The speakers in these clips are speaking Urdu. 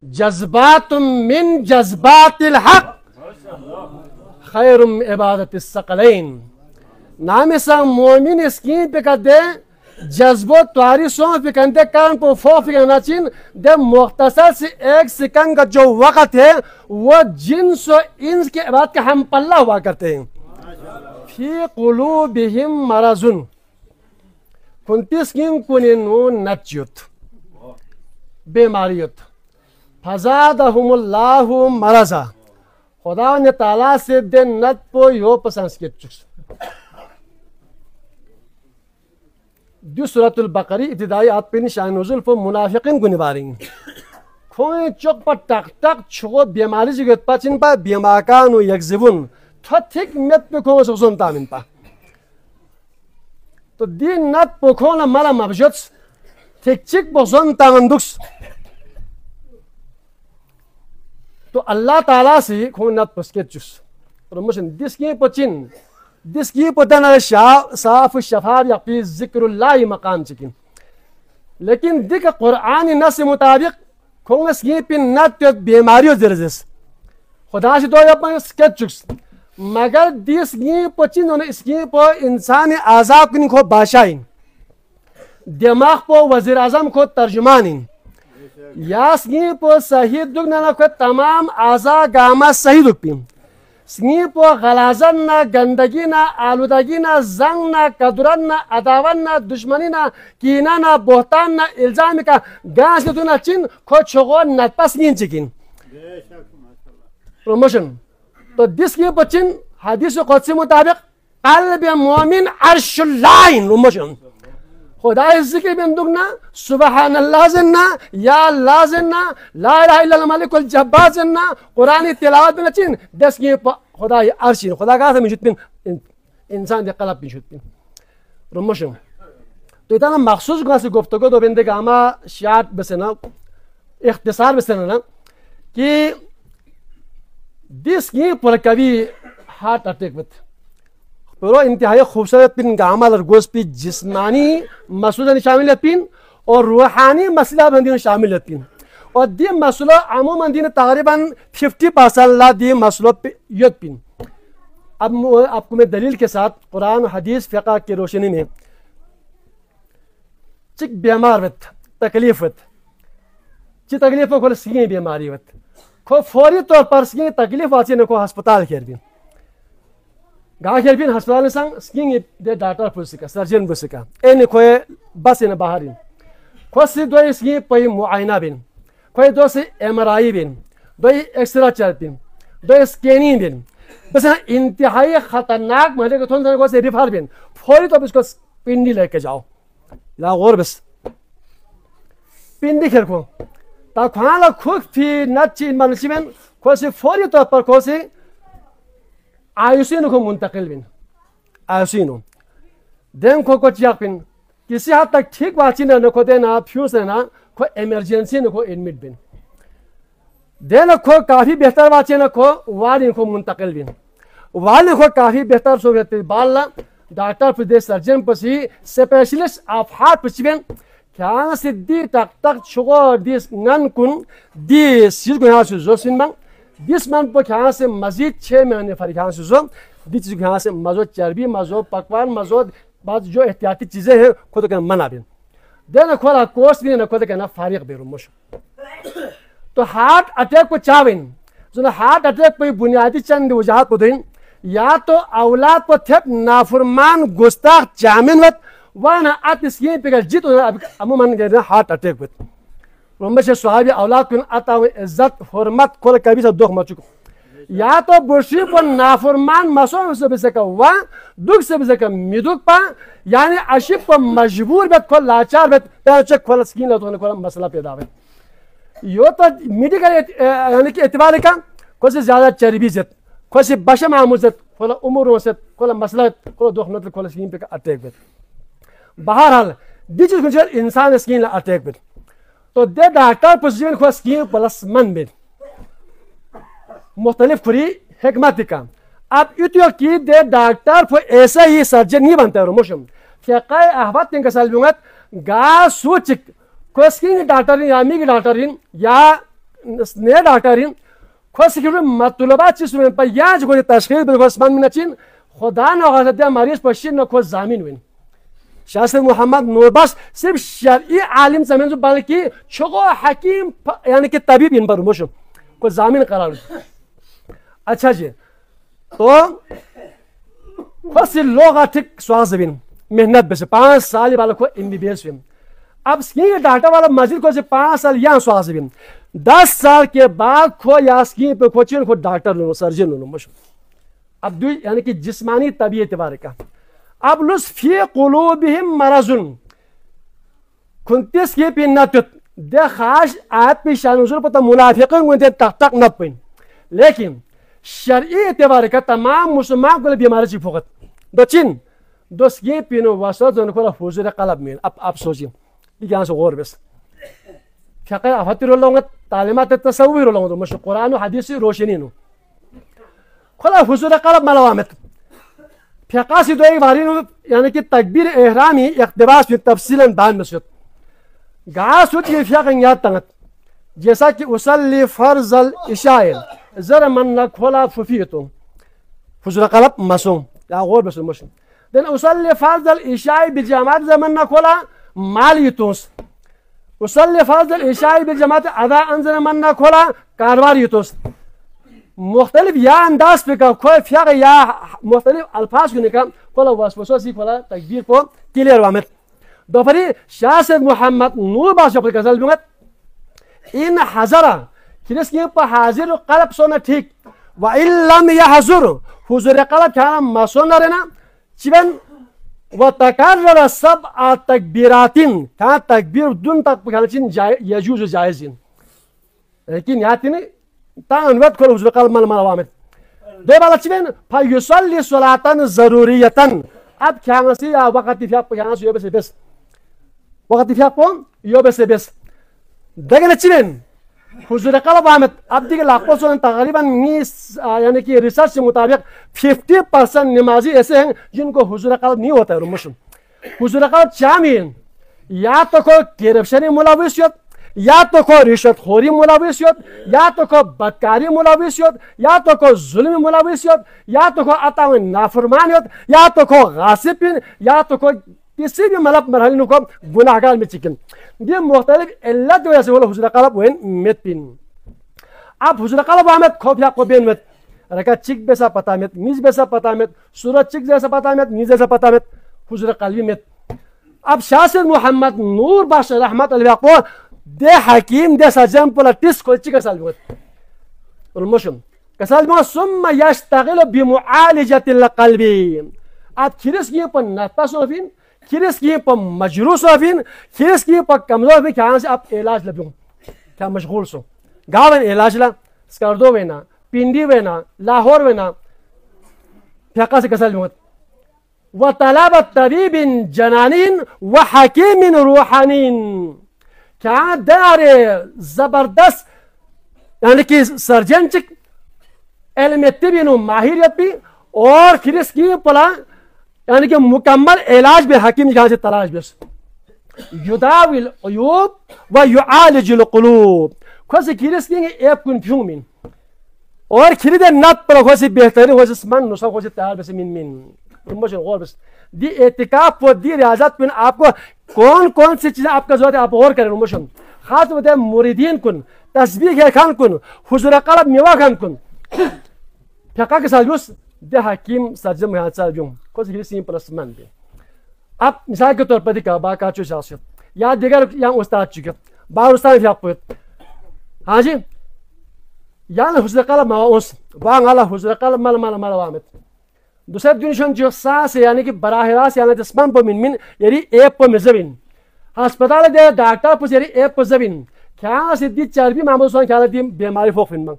جذبات من جذبات الحق خیر من عبادت الثقلین. نام سا مومن اسکین پہ کہتے جذب و تواری سون پہ کہتے کان پہ فوق پہ کہنا چین دے مختصر سے ایک سیکنڈ کا جو وقت ہے وہ جنس و انس کے عبادت کا ہم پلہ ہوا کرتے ہیں. فی قلوبہم مرضن کنتیس کین کنینو نچیت بیماریت فزادہم اللہ مرضا. خدا نے تعالیٰ سے دے نت پو یو پسنس کے چکس دو سورة البقری ابتدائی آت پہ نشان نزول پو منافقین کو نباریں کھوئیں چک پا ٹک ٹک چھو بیماری سے گت پا چن پا بیماکانو یکزبون تو تھک مت پہ کھوئیں سکسون تامن پا تو دی نت پو کھونا مالا مبجوت تھک چک پو سون تامن دکس تو اللہ تعالیٰ سے کھون نت پسکت چس رمشن دس کی پچن دس کی پتن صاف شفار یا پی ذکر اللہ مقام چکن لیکن دیکھ قرآن نس مطابق کھون اس کی پی نت بیماریوں درزس خدا سے تو اپنا سکت چکس مگر دس کی پچن انہیں اس کی پو انسان آزاد کنی کو بادشاہین دماغ پو وزیر اعظم کو ترجمانین یا سنگی پو صحیح دک نہ کو تمام اعضاء گاما صحیح دک پیم سنگی پو غلازن نہ گندگی نہ آلودگی نہ زنگ نہ قدرن نہ عداون نہ دشمنی نہ کینہ نہ بہتان نہ الزام کا گاس کے تو نہ چن کو چھگو نہ پسگین چکن پروموشن تو دس کی بچن حدیث قدسی مطابق قلب مومن عرش اللہ پروموشن خدا ذکر بندگنا سبحان اللہ زننا یا اللہ زننا لا الہ الا اللہ ملک الجبار زننا قرآن تلاوت بنا چین دس کی خدا عرشین خدا کہا تھا میں جتن انسان دے قلب بھی جتن رمشم تو اتنا مخصوص گنا سے گفتگو دو بندے کا ہما شارٹ بسنا اختصار بسنا نا کہ دس کی پر کبھی ہارٹ اٹیک بت پرو انتہائی خوبصورت پن گامال اور گوز پی جسمانی مسئلہ شامل پن اور روحانی مسئلہ بندین شامل پن اور دی مسئلہ عموماً دین تقریباً 50% لا دی مسئلہ یت پن. اب آپ کو میں دلیل کے ساتھ قرآن حدیث فقہ کی روشنی میں چک بیمار وت تکلیف وت چی تکلیف کو سگیں بیماری وت کو فوری طور پر سگیں تکلیف واچی نے کو ہسپتال کھیر بین گاہ کھیر بین ہسپتال میں سنگ سگیں دے ڈاکٹر پوسکا سرجن پوسکا این کوئی بس ان باہر کو سی دوئی سگیں پئی معائنہ بین کوئی دو سی ایم آر آئی بین دوئی ایکسرا چل بین دوئی سکیننگ بین بس انتہائی خطرناک محلے کو تھون سنے کو سی ریفر بین فوری طور پر اس کو پنڈی لے کے جاؤ لا غور بس پنڈی کھیر کو تا کھانا لا کھوک فی نچی ان منسی بین کو سی فوری طور پر کو سی آیوسینو کو منتقل بین آیوسینو دین کو چیاک بین کسی حد تک ٹھیک واچی نہ کو دینا فیوس نہ کو ایمرجنسی نہ کو ایڈمٹ بین دین کو کافی بہتر واچی نہ کو وارن کو منتقل بین والن کو کافی بہتر سو بالا ڈاکٹر پر دے سرجن پر سی سپیشلسٹ آف ہارٹ پر بین کیا سے دی تک تک چھگو دیس نن کن دی سیز کو یہاں سے زو سن بان دیس من پر کیا سے مزید 6 مہینے فرق یہاں سے زو دی چیز کو یہاں سے مزو چربی مزو پکوان مزو بعض جو احتیاطی چیزیں ہیں خود کہنا منع بین دینا کھولا کورس بھی نہ خود کہنا فارغ بے رموش. تو ہارٹ اٹیک کو چاوین جو ہارٹ اٹیک پہ بنیادی چند وجہات کو دیں یا تو اولاد کو تھپ نافرمان گستاخ چامن وت وانا ات اسکین پہ جیت عموماً ہارٹ اٹیک وت رمبش صحابی اولاد کو عطا عزت حرمت کھول کبھی سے دکھ مچکو یا تو برشی پر نافرمان مسو سے بھی سکا وا دکھ سے بھی سکا میدک پا یعنی عشق پر مجبور بیت کھول لاچار بیت پیر چک کھول سکین لاتو نے کھول مسئلہ پیدا بیت یو تو میڈیکل یعنی کہ اعتبار کا کوئی سے زیادہ چربی زت کوئی سے بشم آموزت کھول عمر ست کھول مسئلہ کھول دکھ نتل کھول سکین پہ اٹیک بیت. بہرحال دی چیز کنچر انسان سکین اٹیک بیت تو دے ڈاکٹر پوزیشن کھول سکین پلس من بیت مختلف کھری حکمت کا. اب اتیو کی دے ڈاکٹر پھو ایسا ہی سرجن نہیں بنتا ہے رموشم فقہ احوات تنگا سال بیونگت گا سوچک کوسکین ڈاکٹرین یا میگی ڈاکٹرین یا ne doctorin khosi ki matlubat chismen pa yaj go tashkhis be khosman minachin خدا نخواست مریض پشین نکو زمین وین شاست محمد نور بخش صرف شرعی عالم زمین بلکہ چگو حکیم یعنی کہ طبیب ان پر مشو کو زمین قرار اچھا جی تو خاصی لوگ ٹھیک سواز بین محنت بس 5 سال والا کو MBBS وین اب اسکین ڈاکٹر والا مزید کو 5 سال یہاں سواز بین 10 سال کے بعد کھو یا اسکین پہ کوچین کو ڈاکٹر لو سرجن لو مشو اب دو یعنی کہ جسمانی طبیعت کا اب لس فی قلوبہم مرضن کنتیس کی پینت دے خاش آیت پی شان نزول پتا منافقین گوندے تک تک نہ پین لیکن شرعی اعتبار کا تمام مسلمان کو بیماری چی فقط دو چین دو سکی پینو واسط دون کو حضور قلب میں اب سوچیں یہ یہاں سے غور بس فقہ افاتر اللہ تعلیمات تصویر اللہ مش قرآن و حدیث روشنینو خلا حضور قلب ملوامت فقاسی دو ایک بارین یعنی کہ تکبیر احرامی اقتباس میں تفصیلا بیان مسجد گاہ سوچ یہ فقہ یاد تنگت جیسا کہ اصلی فرض العشاء ذرا من نہ کھولا ففیتو حضور قلب مسوم یا غور بس مشن دین اصلی فرض العشاء بالجماعت زمن نہ کھولا مالیتوس اصلی فرض العشاء بالجماعت ادا انزل من نہ کھولا کارواریتوس مختلف یا انداز پہ کا کوئی فقہ یا مختلف الفاظ کو نکام کولا واسوسو سی کولا تکبیر کو کلیئر وامت دوپری شاہ سید محمد نور باش پر غزل بمت ان حضرہ کس کی پر حاضر قلب سونا ٹھیک و ان لم يحضر حضور قلب کھانا مسونا رہنا چبن و تکرر سبع تکبیرات کھانا تکبیر دون تک کھانا چین یجوز جائزین لیکن یہاں تینی تان وقت کھول حضور قلب مل وامت دے بالا چبن فیصلی صلاة ضروریتا اب کھانا سی وقت فیاق کھانا سی یوبے سے بس وقت فیاق پون یوبے سے بس دیکھنے چبن حضور قلب آمد اب دیکھ لاکھوں سن تقریباً یعنی کہ ریسرچ کے مطابق 50% نمازی ایسے ہیں جن کو حضور قلب نہیں ہوتا ہے رمشن حضور قلب چامین یا تو کو کرپشنی ملوثیت یا تو کو رشوت خوری ملوثیت یا تو کو بدکاری ملوثیت یا تو کو ظلم ملوثیت یا تو کو عطا نافرمانیت یا تو کو غاصبین یا تو کو کسی بھی ملب مرحلین کو گناہگار میں چکن یہ مختلف علت جو ایسے بولو حضور قلب وین میت پین اب حضور قلب آمد خوف یا قبین میت رکا چک بیسا پتا میت میز بیسا پتا میت سورت چک جیسا پتا میت میز جیسا پتا میت حضور قلبی میت اب شاہ سید محمد نور باش رحمت علیہ اقوال دے حکیم دے سجن پولا ٹس کو چکا سال میت المشم کسال میت ثم یشتغل بمعالجت القلبی اب کھرس کی پر نتپا سوفین کھرس کی پر مجروس ہوفین کھرس کی پر کمزور ہوفین کھانا سے آپ علاج لبیوں کیا مشغول سو گاوین علاج لا سکردو وینا پنڈی وینا لاہور وینا فقہ سے کسل بیوت وطلب طبیب جنانین وحکیم روحانین کیا دار زبردست یعنی کہ سرجن چک علم طبی نو ماہریت بھی اور کھرس کی پلا یعنی کہ مکمل علاج بھی حکیم جہاں سے تلاش بس یداوی العیوب و یعالج القلوب خوشی کھیرس کی ایپ کن پیومین اور کھیری دے نت پر خوشی بہتری خوشی من نسخ خوشی تیار بس من رمبشن غور بس دی اعتکاف و دی ریاضت پن آپ کو کون سی چیزیں آپ کا ضرورت ہے آپ اور کریں رمبشن خاص بتے مریدین کن تسبیح خان کن حضور قلب میوہ خان کن فقہ کے ساتھ بس دے حکیم سرجم یہاں سال بیوں کوئی کھیری سین پلس من بھی اب مثال کے طور پر دیکھا باقا چو شخصیت یا دیگر یہاں استاد چکے باہر استاد فیاق پویت ہاں جی یعنی حضور قلب مواؤنس وان اللہ حضور قلب مل وامت دوسرے دنشن جو ساس یعنی کہ براہ راست یعنی جسمان پو من یعنی ایپ پو مزبین ہسپتال دے ڈاکٹر پو یعنی ایپ پو زبین کیا سیدی چربی محمد سوان کیا دی بیماری فوق فن من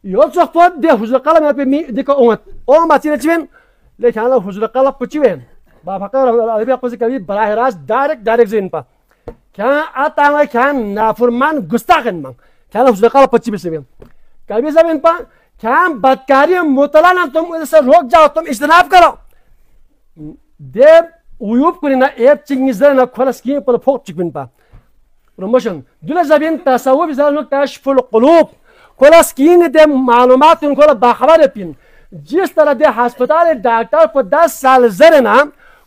یول چوک پو دے حضور قلب یعنی پی دیکھو اومت چینے چوین لیکن حضور قلب پو چوین باب حقا عربی اقوی سے کبھی براہ راست ڈائریکٹ زین پا کیا آتا ہے کیا نافرمان گستاخن من کیا حضور قلب پچی بس زبین کبھی زبین پا کیا بدکاری مطلع تم اسے روک جاؤ تم اجتناب کرو دے عیوب کنی نا ایپ چنگی زر نا کھولس کی پر پھوک چکن پا رمشن دل زبین تصوف زال کشف القلوب کھولا سکین دے معلومات ان کھولا باخبر پین جس طرح دے ہسپتال ڈاکٹر کو 10 سال زرنا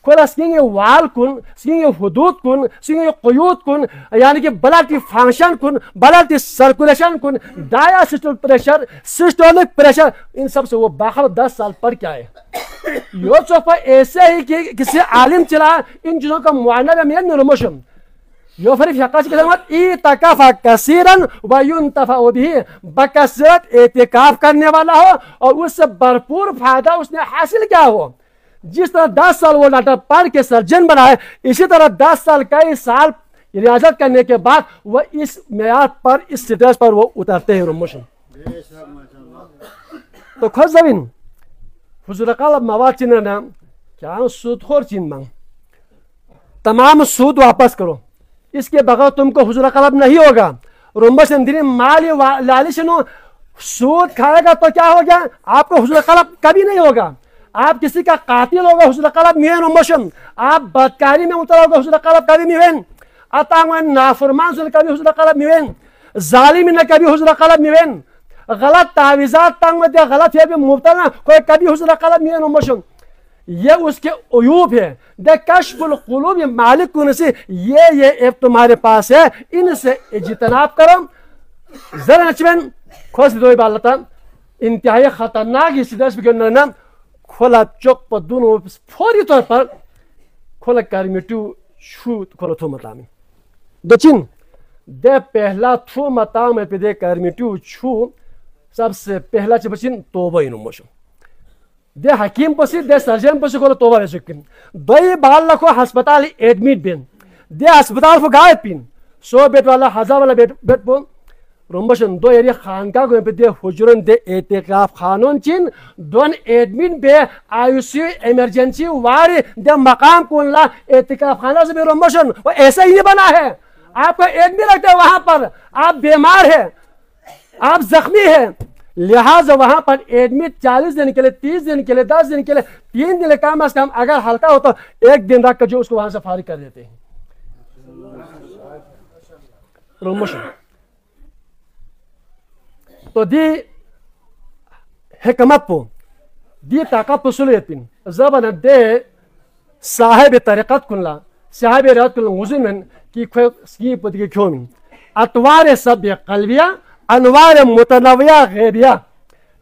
کھولا سکین وال کن سکین حدود کن سکین قیود کن یعنی کہ بلڈ فنکشن کن بلڈ سرکولیشن کن ڈایاسٹول پریشر سسٹولک پریشر ان سب سے وہ باخبر 10 سال پڑھ کے آئے. یہ چوپا ایسے ہی کہ کسی عالم چلا ان چیزوں کا معائنہ میں رمشن یوفرف حقاش کے سمت اعتکاف کثیرا وینتفع به بکثرت اعتکاف کرنے والا ہو اور اس سے بھرپور فائدہ اس نے حاصل کیا ہو. جس طرح 10 سال وہ ڈاکٹر پڑھ کے سرجن بنا ہے اسی طرح 10 سال کئی سال ریاضت کرنے کے بعد وہ اس معیار پر اس سٹیج پر وہ اترتے ہیں رموشن. تو خود زمین حضور قلب مواد چننا کیا سود خور چین مانگ تمام سود واپس کرو اس کے بغیر تم کو حضور قلب نہیں ہوگا. رمبشن دین مالی لالچنو سود کھائے گا تو کیا ہو گیا آپ کو حضور قلب کبھی نہیں ہوگا. آپ کسی کا قاتل ہوگا حضور قلب میں رمبشن آپ بدکاری میں اتر ہوگا حضور قلب کبھی میں اتاوان نافرمان سے کبھی حضور قلب میں ظالم نہ کبھی حضور قلب میں غلط تعویذات تنگ میں دے غلط ہے بھی مبتلا کوئی کبھی حضور قلب میں رمبشن. یہ اس کے عیوب ہے دے کشف القلوب یہ مالک کن سے یہ ایپ تمہارے پاس ہے ان سے اجتناب کرو. ذرا نچوین خوش دوئی بالتا انتہائی خطرناک اس درس بگرنا کھولا چوک پر دونوں فوری طور پر کھولا کرمیٹو چھو کھولا تھو مطامی دچن دے پہلا تھو مطام پہ دے کرمیٹو چھو سب سے پہلا چپچن توبہ انو موشو دے حکیم پسی دے سرجن پسی کھولا توبہ رہ سکن دوئی بال لکھو ہسپتال ایڈمیٹ بین دے ہسپتال کو گائے پین 100 بیٹ والا 1000 والا بیٹ پون رمبشن دو ایری خانقاہ کو پہ دے حجرن دے اعتکاف خانون چین دون ایڈمن بے آئیوسی ایمرجنسی واری دے مقام کو اللہ اعتکاف خانہ سے بھی رمبشن وہ ایسا ہی بنا ہے. آپ کو ایڈمن رکھتے ہیں وہاں پر آپ بیمار ہیں آپ زخمی ہیں لہٰذا وہاں پر ایڈمٹ 40 دن کے لیے 30 دن کے لیے 10 دن کے لیے 3 دن کام از کم اگر ہلکا ہو تو 1 دن رکھ کر جو اس کو وہاں سے فارغ کر دیتے ہیں. رمبشن تو دی حکمت پو دی طاقت پسولیت پین زبان دے صاحب طریقت کنلا صاحب ریاض کنلا غزن من کی کھوئی سکی پتی کیوں من اتوار سب قلبیہ انوار متنویہ غیبیہ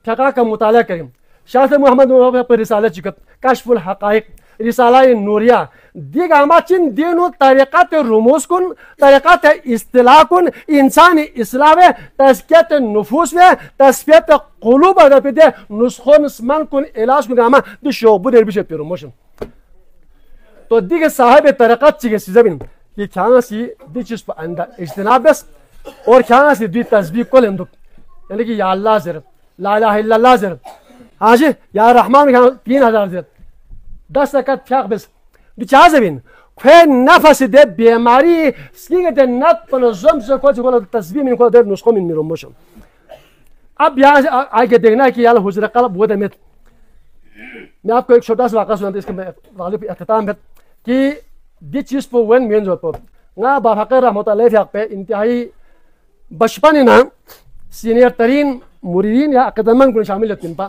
ٹھکا کا مطالعہ کریں. شاہ محمد مبارک پر رسالہ چکت کشف الحقائق رسالہ نوریہ دیگ آماچن دینو طریقات رموز کن طریقات اصطلاح کن انسانی اصلاح وے تزکیت نفوس وے تزکیت قلوب اگر پہ دے نسخون اسمان کن علاج کن آما دی شعبو دیر بیشت پی رموشن. تو دیگ صاحب طریقات چکے سی زمین یہ کھانا سی دی چیز پہ اندر اجتناب بس اور کھانا سی دی تسبیح کل اندک یعنی کہ یا اللہ زر لا الہ الا اللہ زر ہاں جی یا رحمان 3000 زر 10 رکعت فیاق بس دی چاہ زمین خوی نفس دے بیماری سکینگ دے نت پن زم سے کوئی چکولا تسبیح من کوئی دیر نسخو من رموشن. اب یہاں آگے دیکھنا ہے کہ یا اللہ حضور قلب وہ دمیت میں آپ کو ایک چھوٹا سا واقعہ سناتا اس کے میں غالب اختتام ہے کہ دی چیز پہ وین مین جو پہ نا بافقر رحمت اللہ فیاق پہ انتہائی بچپن نا سینئر ترین مریدین یا اقدمان کو شامل ہوتی پا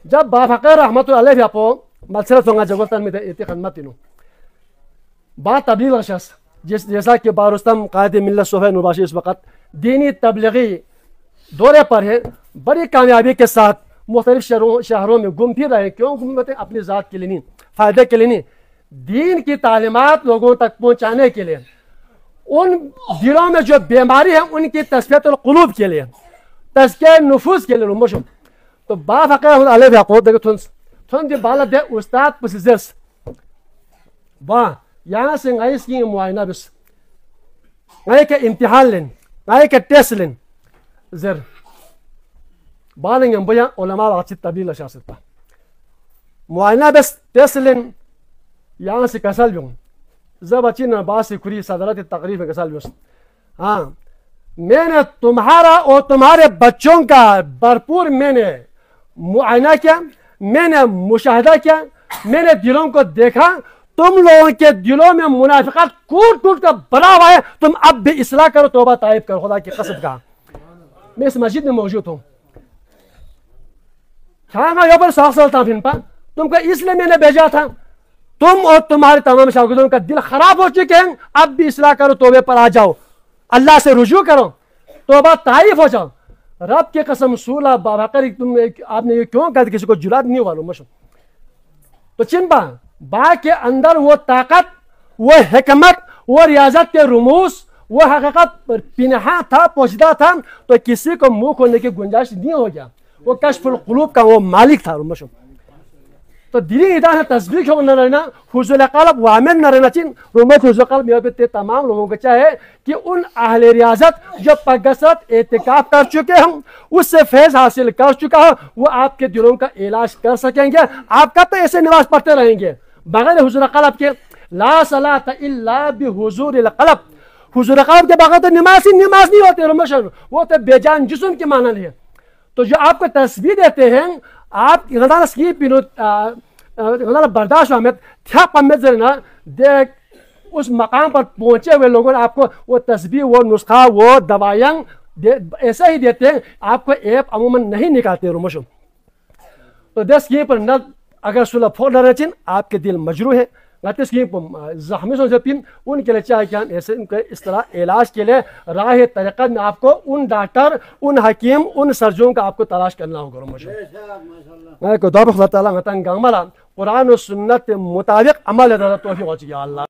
جب بافقر رحمت اللہ فیاق پہ ملسلت ہونگا جگوستان میں ایتی خدمت انہوں بات تبلیغ شخص جیسا کہ بارستم قائد ملت صوفہ نورباشی اس وقت دینی تبلیغی دورے پر ہے بڑی کامیابی کے ساتھ مختلف شہروں میں گم پھر رہے. کیوں گھومتے ہیں؟ اپنی ذات کے لیے نہیں فائدے کے لیے نہیں دین کی تعلیمات لوگوں تک پہنچانے کے لیے ان دلوں میں جو بیماری ہے ان کی تزکیۃ القلوب کے لیے تزکیہ نفوس کے لیے رموشن. تو بافقر علیہ فیاقو دیکھو تھن دی بالا دے استاد پس زرس با یہاں سے غیس کی معائنہ بس غیر کے امتحان لین غیر کے ٹیسٹ لین زر بالنگم بیا علماء واچی تبلیغ شاست پا معائنہ بس ٹیسٹ لین یہاں سے کسل بیوں زب اچھی نباس سے کری صدرات تقریب میں کسل بیوں. ہاں میں نے تمہارا اور تمہارے بچوں کا بھرپور میں نے معائنہ کیا میں نے مشاہدہ کیا میں نے دلوں کو دیکھا تم لوگوں کے دلوں میں منافقت کوٹ کوٹ کر بنا ہوا ہے، تم اب بھی اصلاح کرو، توبہ طائب کرو، خدا کی قسم کا میں اس مسجد میں موجود ہوں، تم کو اس لیے میں نے بھیجا تھا، تم اور تمہارے تمام شاگردوں کا دل خراب ہو چکے ہیں، اب بھی اصلاح کرو، توبے پر آ جاؤ، اللہ سے رجوع کرو، توبہ طائف ہو جاؤ۔ رب کی قسم سولہ بابا کر آپ نے یہ کیوں کہا کسی کو جرات نہیں ہوا مشو تو چنبا با کے اندر وہ طاقت، وہ حکمت، وہ ریاضت کے رموز، وہ حقیقت پنہاں تھا، پوشیدہ تھا، تو کسی کو منہ کھولنے کی گنجائش نہیں ہو گیا، وہ کشف القلوب کا وہ مالک تھا مشو تو دلی ادارہ تصدیق ہو نہ رہنا، حضور قلب وامن نہ رہنا چین رومت حضور قلب یہ بھی تمام لوگوں کو چاہے کہ ان اہل ریاضت جو پگسرت اعتکاف کر چکے ہیں، اس سے فیض حاصل کر چکا ہے، وہ آپ کے دلوں کا علاج کر سکیں گے۔ آپ کب تک ایسے نماز پڑھتے رہیں گے بغیر حضور قلب کے؟ لا صلاۃ الا بحضور القلب، حضور قلب کے بغیر تو نماز نہیں ہوتے رمشن، وہ تو بے جان جسم کے معنی ہے۔ تو جو آپ کو تسبیح دیتے ہیں، آپ غدان سکی پینو غدان برداشت ہمیں تھیا پمت زرنا دیکھ اس مقام پر پہنچے ہوئے لوگوں نے آپ کو وہ تسبیح، وہ نسخہ، وہ دوائیاں ایسا ہی دیتے ہیں، آپ کو ایپ عموماً نہیں نکالتے رمشو تو دس یہ پر نہ اگر صلح پھول نہ رچن آپ کے دل مجروح ہے غلطی کی زخمی سو جپین ان کے لیے چاہے کہ ایسے ان کے اس طرح علاج کے لیے راہ طریقت میں آپ کو ان ڈاکٹر، ان حکیم، ان سرجنوں کا آپ کو تلاش کرنا ہوگا ماشاءاللہ۔ اللہ تعالیٰ قرآن و سنت مطابق عمل توفیق ہو چکی اللہ۔